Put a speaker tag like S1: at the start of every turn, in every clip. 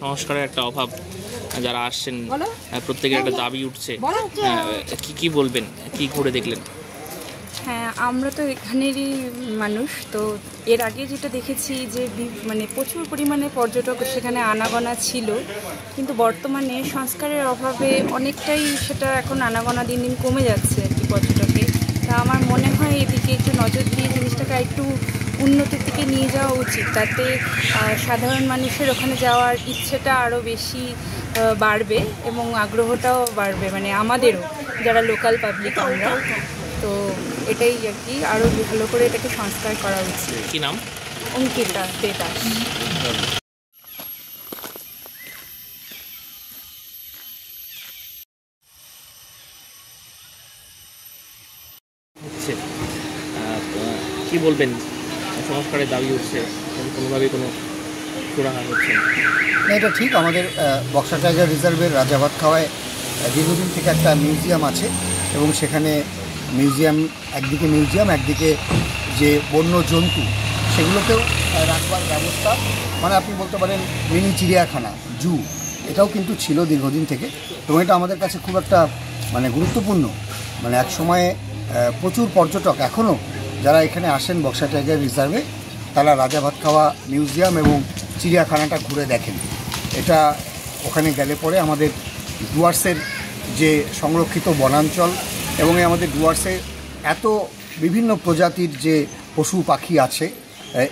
S1: সংস্কারের একটা অভাব, যারা আসছেন প্রত্যেকের একটা দাবি উঠছে, কি বলবেন, কি করে দেখলেন?
S2: হ্যাঁ, আমরা তো এখানেরই মানুষ, তো এর আগে যেটা দেখেছি যে মানে প্রচুর পরিমাণে পর্যটক সেখানে আনাগোনা ছিল, কিন্তু বর্তমানে সংস্কারের অভাবে অনেকটাই সেটা এখন আনাগোনা দিন দিন কমে যাচ্ছে আর কি পর্যটকে। তা আমার মনে হয় এদিকে একটু নজর দিয়ে জিনিসটাকে একটু উন্নতির দিকে নিয়ে যাওয়া উচিত, তাতে সাধারণ মানুষের ওখানে যাওয়ার ইচ্ছেটা আরও বেশি বাড়বে এবং আগ্রহটাও বাড়বে, মানে আমাদেরও যারা লোকাল পাবলিক আমরা। তো এটাই আর কি, আরও ভালো করে এটাকে সংস্কার করা উচিত।
S1: কি নাম?
S2: অঙ্কিতা দেদাস।
S1: কি বলবেন, সংস্কারের দাবি উঠছে, কোনোভাবেই কোনো সুরাহা হচ্ছে না?
S3: এটা ঠিক, আমাদের বক্সা টাইগার রিজার্ভের রাজাভাতখাওয়ায় দীর্ঘদিন থেকে একটা মিউজিয়াম আছে এবং সেখানে একদিকে মিউজিয়াম একদিকে যে বন্য জন্তু সেগুলোকেও রাখবার ব্যবস্থা, মানে আপনি বলতে পারেন মিনি চিড়িয়াখানা, জু, এটাও কিন্তু ছিল দীর্ঘদিন থেকে। এবং এটা আমাদের কাছে খুব একটা মানে গুরুত্বপূর্ণ, মানে এক সময়ে প্রচুর পর্যটক এখনও যারা এখানে আসেন বক্সা টাইগার রিজার্ভে, তারা রাজাভাতখাওয়া মিউজিয়াম এবং চিড়িয়াখানাটা ঘুরে দেখেন। এটা ওখানে গেলে পরে আমাদের ডুয়ার্সের যে সংরক্ষিত বনাঞ্চল এবং আমাদের ডুয়ার্সে এত বিভিন্ন প্রজাতির যে পশু পাখি আছে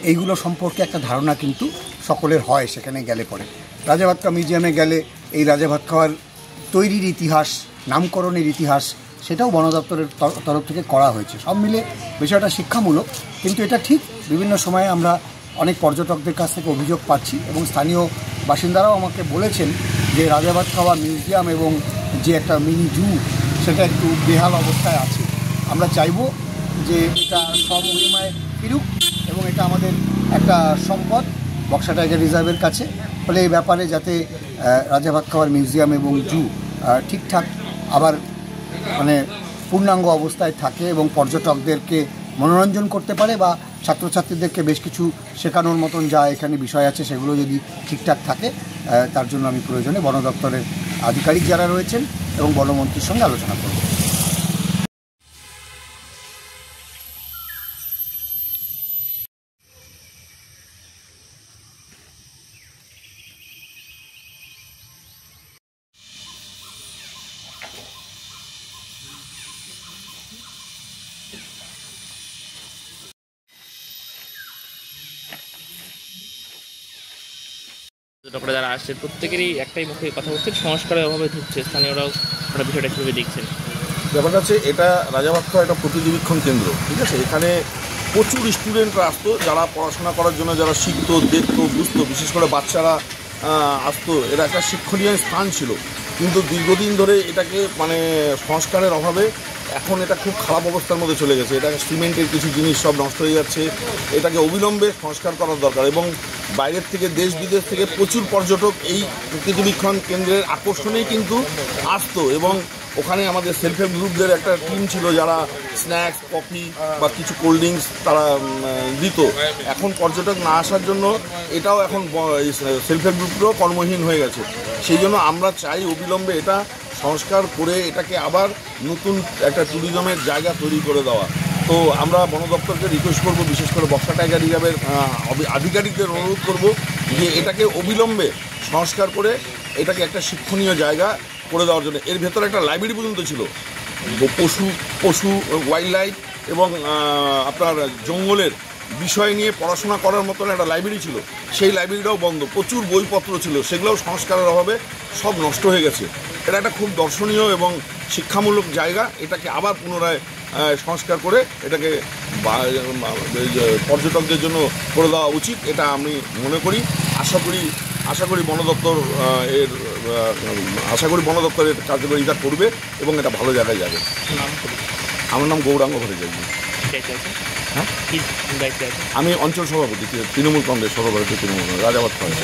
S3: এইগুলো সম্পর্কে একটা ধারণা কিন্তু সকলের হয় সেখানে গেলে পরে। রাজাভাতখাওয়া মিউজিয়ামে গেলে এই রাজাভাতখাওয়ার তৈরির ইতিহাস, নামকরণের ইতিহাস, সেটাও বন দপ্তরের তরফ থেকে করা হয়েছে। সব মিলে বিষয়টা শিক্ষামূলক, কিন্তু এটা ঠিক বিভিন্ন সময়ে আমরা অনেক পর্যটকদের কাছ থেকে অভিযোগ পাচ্ছি এবং স্থানীয় বাসিন্দারাও আমাকে বলেছেন যে রাজাভাতখাওয়া মিউজিয়াম এবং যে একটা মিনি জু সেটা একটু বেহাল অবস্থায় আছে। আমরা চাইব যে এটা স্বমহিমায় ফিরুক এবং এটা আমাদের একটা সম্পদ বক্সা টাইগার রিজার্ভের কাছে। ফলে এই ব্যাপারে যাতে রাজাভাতখাওয়ার মিউজিয়াম এবং জু ঠিকঠাক আবার মানে পূর্ণাঙ্গ অবস্থায় থাকে এবং পর্যটকদেরকে মনোরঞ্জন করতে পারে বা ছাত্রছাত্রীদেরকে বেশ কিছু শেখানোর মতন যা এখানে বিষয় আছে সেগুলো যদি ঠিকঠাক থাকে, তার জন্য আমি প্রয়োজনে বন দপ্তরের আধিকারিক যারা রয়েছেন এবং বনমন্ত্রীর সঙ্গে আলোচনা করব।
S1: পর্যটকরা যারা আসছে প্রত্যেকেরই একটাই মুখে কথা হচ্ছে, সংস্কারের অভাবে ঢুকছে। স্থানীয়রাও বিষয়টা কীভাবে দেখছেন?
S4: ব্যাপারটা হচ্ছে এটা রাজাভাতখাওয়া একটা প্রতিযোগীক্ষণ কেন্দ্র, ঠিক আছে। এখানে প্রচুর স্টুডেন্টরা আসতো যারা পড়াশোনা করার জন্য, যারা শিখতো, দেখতো, বুঝতো, বিশেষ করে বাচ্চারা আসতো। এটা একটা শিক্ষণীয় স্থান ছিল, কিন্তু দীর্ঘদিন ধরে এটাকে মানে সংস্কারের অভাবে এখন এটা খুব খারাপ অবস্থার মধ্যে চলে গেছে। এটা সিমেন্টের কিছু জিনিস সব নষ্ট হয়ে যাচ্ছে। এটাকে অবিলম্বে সংস্কার করার দরকার এবং বাইরের থেকে, দেশ বিদেশ থেকে প্রচুর পর্যটক এই পর্যবেক্ষণ কেন্দ্রের আকর্ষণেই কিন্তু আসতো এবং ওখানে আমাদের সেলফ হেল্প গ্রুপদের একটা টিম ছিল যারা স্ন্যাক্স, কফি বা কিছু কোল্ড ড্রিঙ্কস তারা দিত। এখন পর্যটক না আসার জন্য এটাও এখন সেলফ হেল্প গ্রুপটাও কর্মহীন হয়ে গেছে। সেই জন্য আমরা চাই অবিলম্বে এটা সংস্কার করে এটাকে আবার নতুন একটা ট্যুরিজমের জায়গা তৈরি করে দেওয়া। তো আমরা বন দপ্তরকে রিকোয়েস্ট করবো, বিশেষ করে বক্সা টাইগার রিজার্ভের আধিকারিকদের অনুরোধ করব যে এটাকে অবিলম্বে সংস্কার করে এটাকে একটা শিক্ষণীয় জায়গা করে দেওয়ার জন্য। এর ভেতরে একটা লাইব্রেরি পর্যন্ত ছিল, পশু ওয়াইল্ড লাইফ এবং আপনার জঙ্গলের বিষয় নিয়ে পড়াশোনা করার মতন একটা লাইব্রেরি ছিল। সেই লাইব্রেরিটাও বন্ধ, প্রচুর বইপত্র ছিল, সেগুলোও সংস্কারের অভাবে সব নষ্ট হয়ে গেছে। এটা একটা খুব দর্শনীয় এবং শিক্ষামূলক জায়গা, এটাকে আবার পুনরায় সংস্কার করে এটাকে পর্যটকদের জন্য করে দেওয়া উচিত, এটা আমি মনে করি। আশা করি বন দপ্তর এর কার্যকারিতা করবে এবং এটা ভালো জায়গায় যাবে। আমার নাম গৌরাঙ্গ ভট্টাচার্য। হ্যাঁ, আমি অঞ্চল সভাপতি, তৃণমূল কংগ্রেস সভাপতি, রাজাভাতখাওয়া।